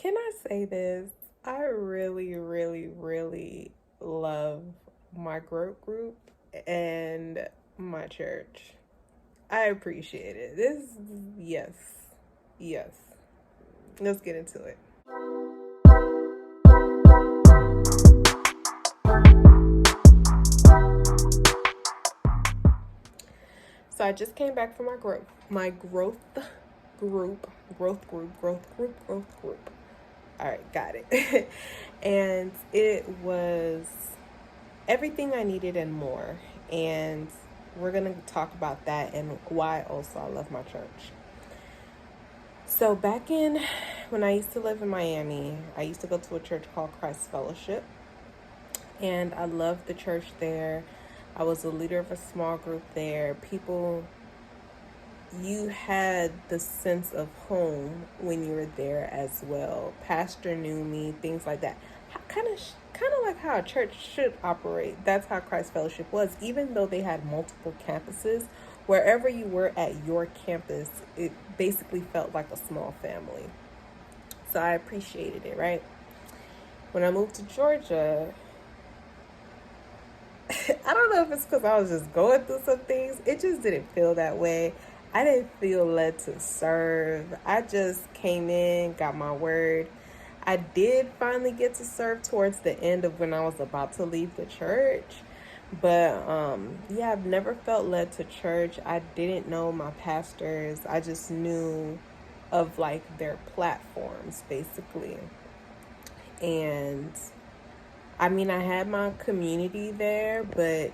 Can I say this? I really, really, really love my growth group and my church. I appreciate it. Yes, yes. Let's get into it. So I just came back from my group, growth group. All right, got it. And it was everything I needed and more. And we're going to talk about that and why also I love my church. So, back in when I used to live in Miami, I used to go to a church called Christ Fellowship. And I loved the church there. I was a leader of a small group there. You had the sense of home when you were there as well. Pastor knew me, things like that. Kind of like how a church should operate. That's how Christ Fellowship was. Even though they had multiple campuses, wherever you were at your campus, it basically felt like a small family. So I appreciated it, right? When I moved to Georgia, I don't know if it's because I was just going through some things. It just didn't feel that way. I didn't feel led to serve. I just came in, got my word. I did finally get to serve towards the end of when I was about to leave the church. But yeah, I've never felt led to church. I didn't know my pastors. I just knew of like their platforms basically. And I mean, I had my community there, but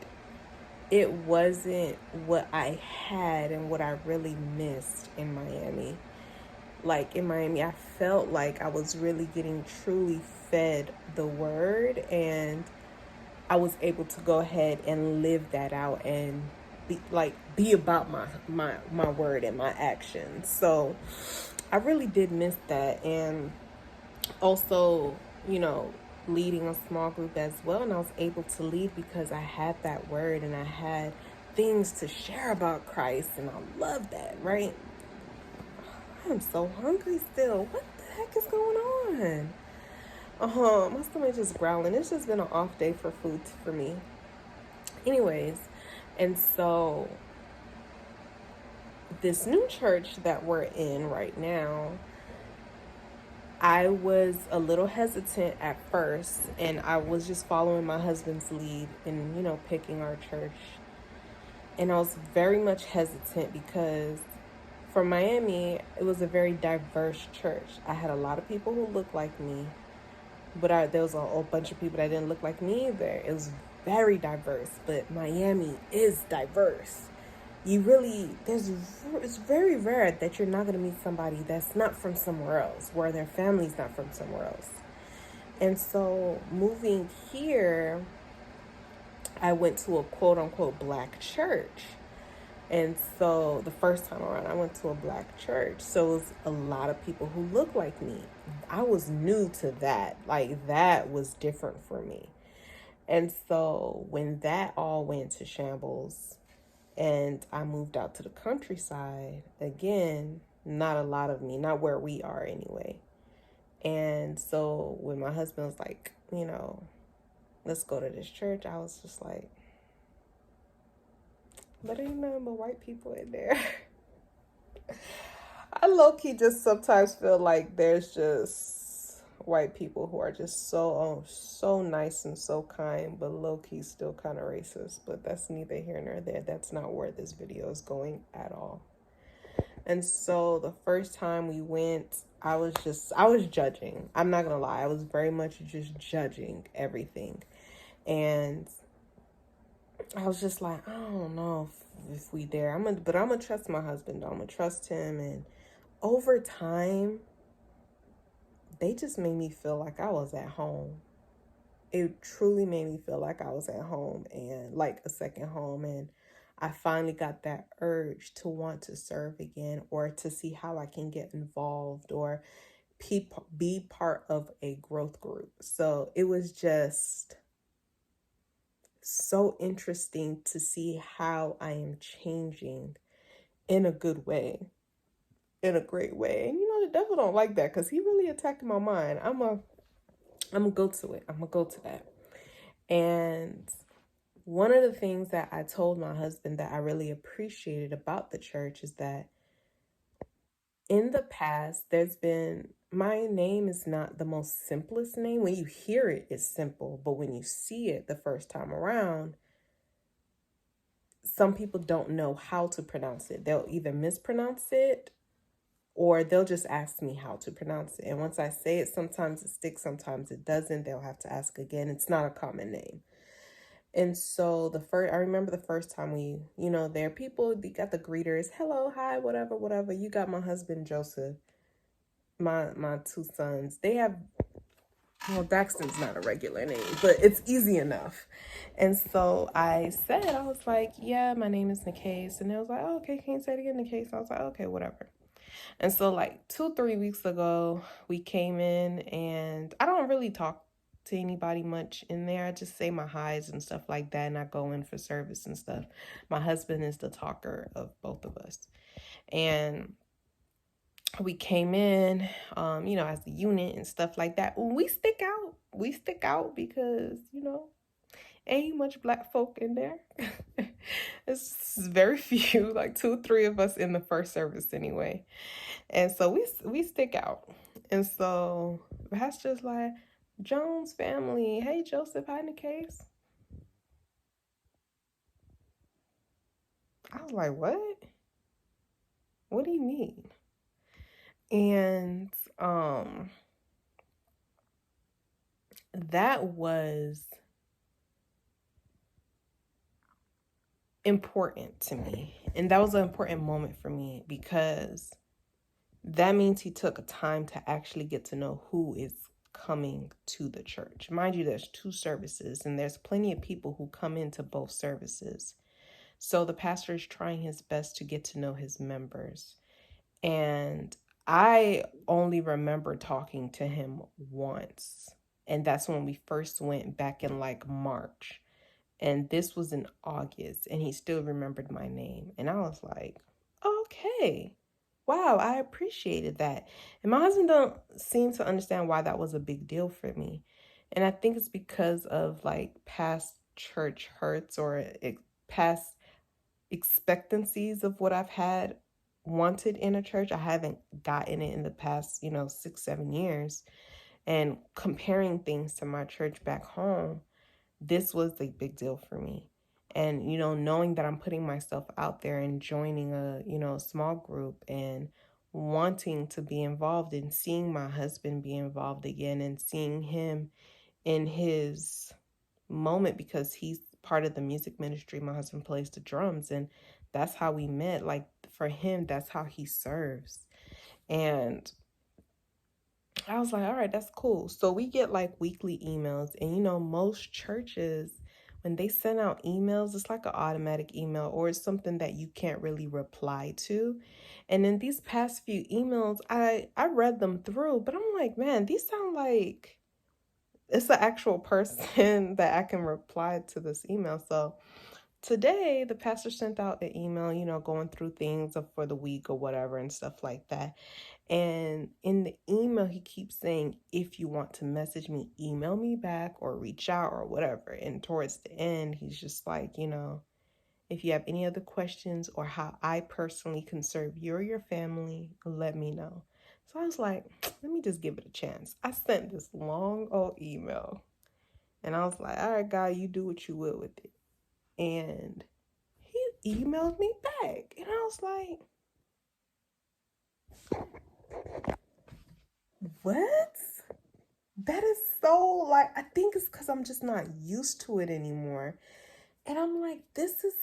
it wasn't what I had and what I really missed in Miami. Like in Miami, I felt like I was really getting truly fed the word, and I was able to go ahead and live that out and be about my word and my actions. So I really did miss that. And also, you know, leading a small group as well. And I was able to lead because I had that word and I had things to share about Christ. And I love that, right? I'm so hungry still. What the heck is going on? My stomach just growling. It's just been an off day for food for me. Anyways, and so this new church that we're in right now, I was a little hesitant at first, and I was just following my husband's lead in, picking our church. And I was very much hesitant because for Miami, it was a very diverse church. I had a lot of people who looked like me, but there was a whole bunch of people that didn't look like me either. It was very diverse, but Miami is diverse. It's very rare that you're not going to meet somebody that's not from somewhere else, where their family's not from somewhere else. And so moving here, I went to a quote unquote black church. And so the first time around, I went to a black church. So it was a lot of people who looked like me. I was new to that. Like, that was different for me. And so when that all went to shambles and I moved out to the countryside, again, not a lot of me, not where we are anyway. And so when my husband was like, let's go to this church, I was just like, but ain't nothing but white people in there. I low-key just sometimes feel like there's just white people who are just so nice and so kind, but low-key still kind of racist. But that's neither here nor there. That's not where this video is going at all. And so the first time we went, I was judging. I'm not gonna lie, I was very much just judging everything. And I was just like, I don't know if we dare. But I'm gonna trust my husband. I'm gonna trust him. And over time, they just made me feel like I was at home. It truly made me feel like I was at home and like a second home. And I finally got that urge to want to serve again, or to see how I can get involved or be part of a growth group. So it was just so interesting to see how I am changing in a good way, in a great way. And devil don't like that because he really attacked my mind. I'm gonna go to it. I'm gonna go to that. And one of the things that I told my husband that I really appreciated about the church is that in the past, there's been, my name is not the most simplest name. When you hear it, it's simple, but when you see it the first time around, some people don't know how to pronounce it. They'll either mispronounce it or they'll just ask me how to pronounce it. And once I say it, sometimes it sticks, sometimes it doesn't. They'll have to ask again. It's not a common name. And so I remember the first time there are people, you got the greeters, hello, hi, whatever, whatever. You got my husband, Joseph, my two sons. They have, well, Daxton's not a regular name, but it's easy enough. And so I was like, yeah, my name is Nikase. And they was like, oh, okay, can you say it again, Nikase? I was like, okay, whatever. And so like 2-3 weeks ago, we came in and I don't really talk to anybody much in there. I just say my highs and stuff like that. And I go in for service and stuff. My husband is the talker of both of us. And we came in, as a unit and stuff like that. We stick out. We stick out because, ain't much black folk in there. It's very few, like 2-3 of us in the first service anyway. And so we stick out. And so that's just like, Jones family, hey Joseph, hi Nikase. I was like, what? What do you mean? And that was important to me. And that was an important moment for me because that means he took a time to actually get to know who is coming to the church. Mind you, there's 2 services and there's plenty of people who come into both services. So the pastor is trying his best to get to know his members. And I only remember talking to him once. And that's when we first went back in like March. And this was in August. And he still remembered my name. And I was like, okay. Wow, I appreciated that. And my husband don't seem to understand why that was a big deal for me. And I think it's because of like past church hurts or past expectancies of what I've had wanted in a church. I haven't gotten it in the past, 6-7 years. And comparing things to my church back home, this was a big deal for me. And, knowing that I'm putting myself out there and joining a small group and wanting to be involved and seeing my husband be involved again and seeing him in his moment because he's part of the music ministry. My husband plays the drums and that's how we met. Like for him, that's how he serves. And I was like, all right, that's cool. So we get like weekly emails and most churches, when they send out emails, it's like an automatic email or it's something that you can't really reply to. And in these past few emails, I read them through, but I'm like, man, these sound like it's an actual person that I can reply to this email. So today, the pastor sent out an email, going through things for the week or whatever and stuff like that. And in the email, he keeps saying, if you want to message me, email me back or reach out or whatever. And towards the end, he's just like, if you have any other questions or how I personally can serve you or your family, let me know. So I was like, let me just give it a chance. I sent this long old email and I was like, all right, God, you do what you will with it. And he emailed me back and I was like, what? That is so like, I think it's because I'm just not used to it anymore. And I'm like, this is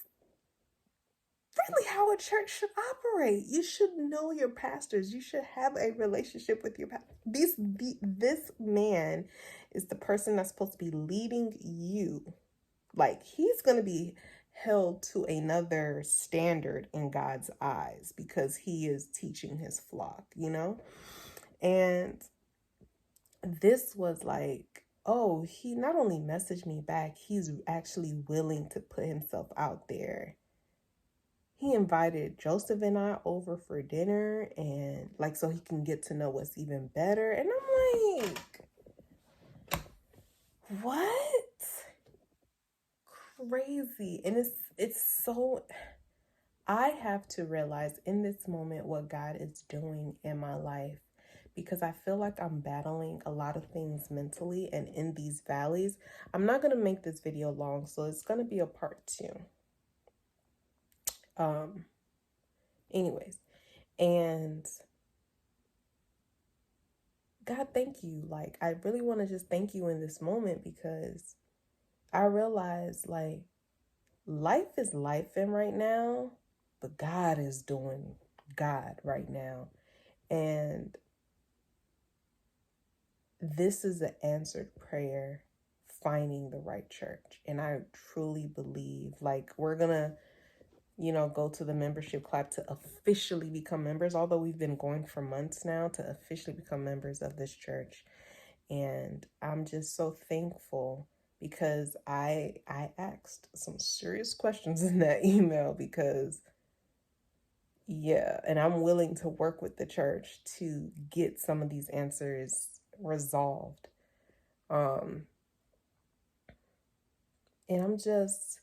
really how a church should operate. You should know your pastors. You should have a relationship with your pastor. This man is the person that's supposed to be leading you. Like he's going to be held to another standard in God's eyes because he is teaching his flock, And this was like, oh, he not only messaged me back, he's actually willing to put himself out there. he invited Joseph and I over for dinner, and like, so he can get to know us even better. And I'm like, what? Crazy. And it's so, I have to realize in this moment what God is doing in my life, because I feel like I'm battling a lot of things mentally and in these valleys. I'm not going to make this video long, so it's going to be a part 2. Anyways, and God, thank you. Like, I really want to just thank you in this moment, because I realize, like, life is life in right now, but God is doing God right now. And this is an answered prayer, finding the right church. And I truly believe, like, we're gonna, go to the membership club to officially become members, although we've been going for months now, to officially become members of this church. And I'm just so thankful, because I asked some serious questions in that email, because yeah, and I'm willing to work with the church to get some of these answers resolved. And I'm just,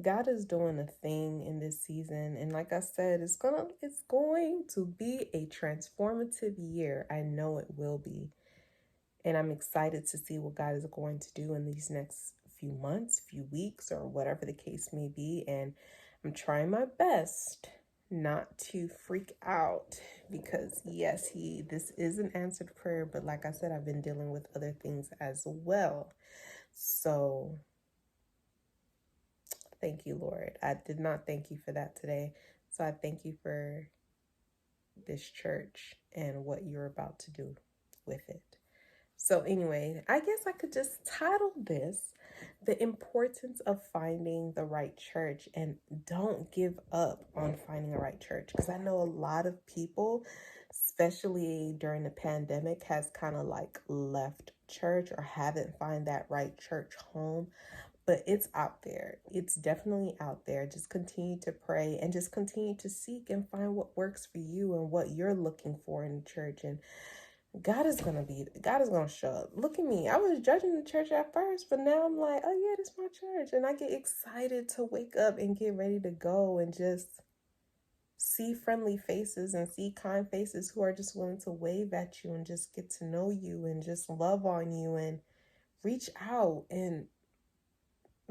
God is doing a thing in this season. And like I said, it's going to be a transformative year. I know it will be. And I'm excited to see what God is going to do in these next few months, few weeks, or whatever the case may be. And I'm trying my best not to freak out, because yes, this is an answered prayer, but like I said, I've been dealing with other things as well. So thank you, Lord. I did not thank you for that today. So I thank you for this church and what you're about to do with it. So anyway, I guess I could just title this The Importance of Finding the Right Church, and don't give up on finding the right church, because I know a lot of people, especially during the pandemic, has kind of like left church or haven't found that right church home. But it's out there. It's definitely out there. Just continue to pray and just continue to seek and find what works for you and what you're looking for in the church. And God is going to show up. Look at me. I was judging the church at first, but now I'm like, oh yeah, this is my church. And I get excited to wake up and get ready to go and just see friendly faces and see kind faces who are just willing to wave at you and just get to know you and just love on you and reach out and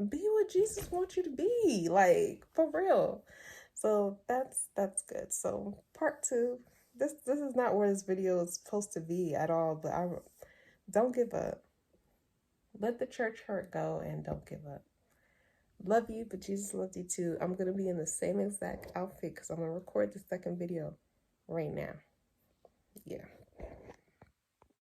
be what Jesus wants you to be, like, for real. So that's good. So part 2, this is not where this video is supposed to be at all, but don't give up. Let the church hurt go and don't give up. Love you, but Jesus loves you too. I'm going to be in the same exact outfit, because I'm going to record the second video right now. Yeah.